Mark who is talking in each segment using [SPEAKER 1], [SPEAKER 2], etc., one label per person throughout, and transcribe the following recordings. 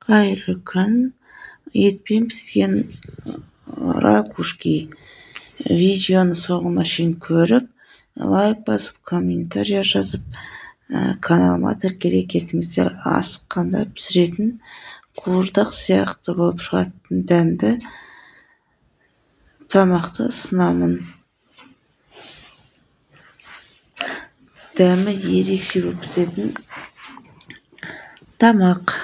[SPEAKER 1] Қайырлы күн. Етпен піскен ракушки видеоны соңына шейін көріп, лайк басып, комментария жазып, каналыма тіркеле кетіңіздер. Асыққанда пісіретін қуырдақ сияқты болып шығатын дәмді тамақты ұсынамын. Дәмі ерекше болып пісетін тамақ.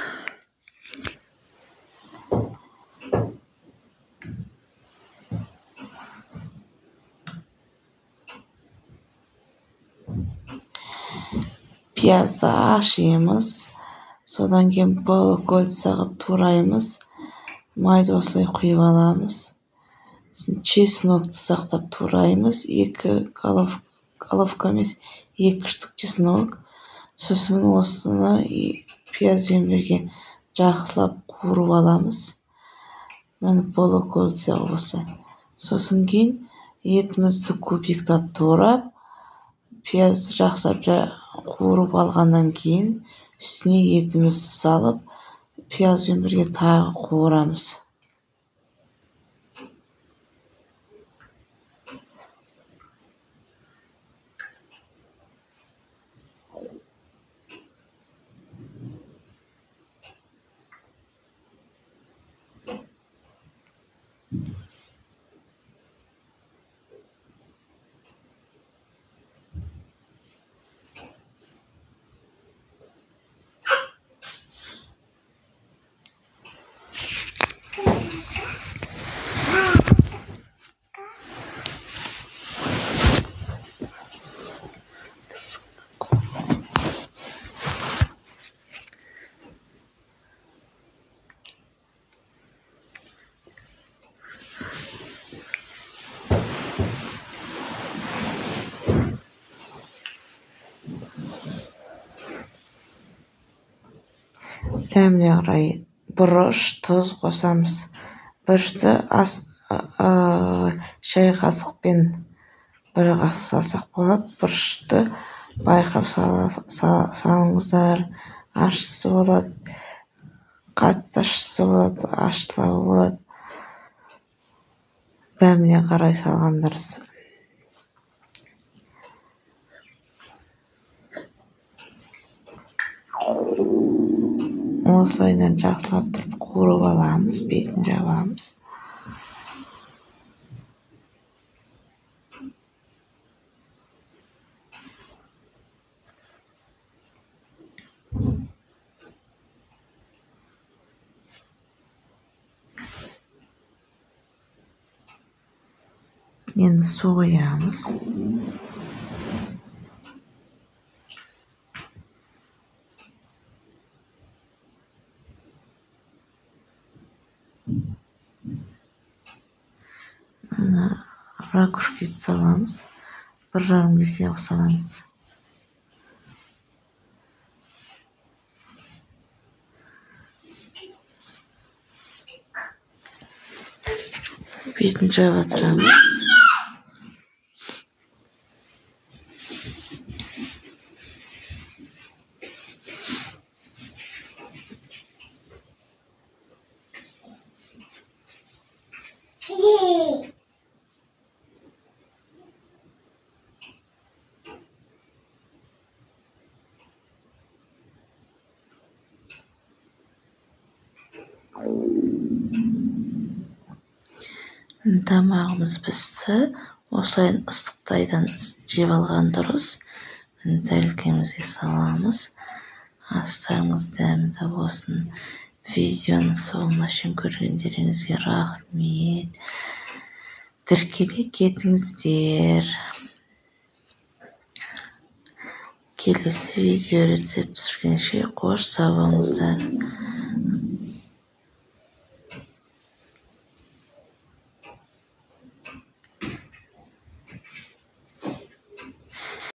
[SPEAKER 1] Пиязды ашимыз, содан кейін полукольца сағып тураймыз, майды осылай құйып аламыз. Чеснокты сақтап тураймыз, 2 головка емес, 2 штук чеснок. Сосын осыны пиязбен бірге жақсылап қуырып аламыз. Міне полукольца осы. Сосын кейін етімізді кубиктап турап, пиязды жақсылап қуырып алғаннан кейін үстіне етімізді салып, пиязбен бірге тағы қуырамыз. Дәміне қарай бұрыш, тұз қосамыз. Бұрышты шай қасықпен 1 қасық салсақ болады. Бұрышты байқап салыңыздар. Ашысы болады, қатты ашысы болады, ашытылауы болады. Дәміне қарай салғандар. Осылайдан жақсылап тұрып қуырып аламыз, бетін жабамыз. Енді су құямыз. Ракушки саламыз. 1,5 кесе саламыз. Бетін жаба тұрамыз. Тамағымыз пісті. Осылайын ыстықтайдан жеп алған дұрыс. Тәлкемізге саламыз. Астарыңыз дәмді болсын. Видеоны соңына шейін көргендеріңізге рахмет. Тіркеле кетіңіздер. Келесі видео рецепт түскенше қош сау болыңыздар.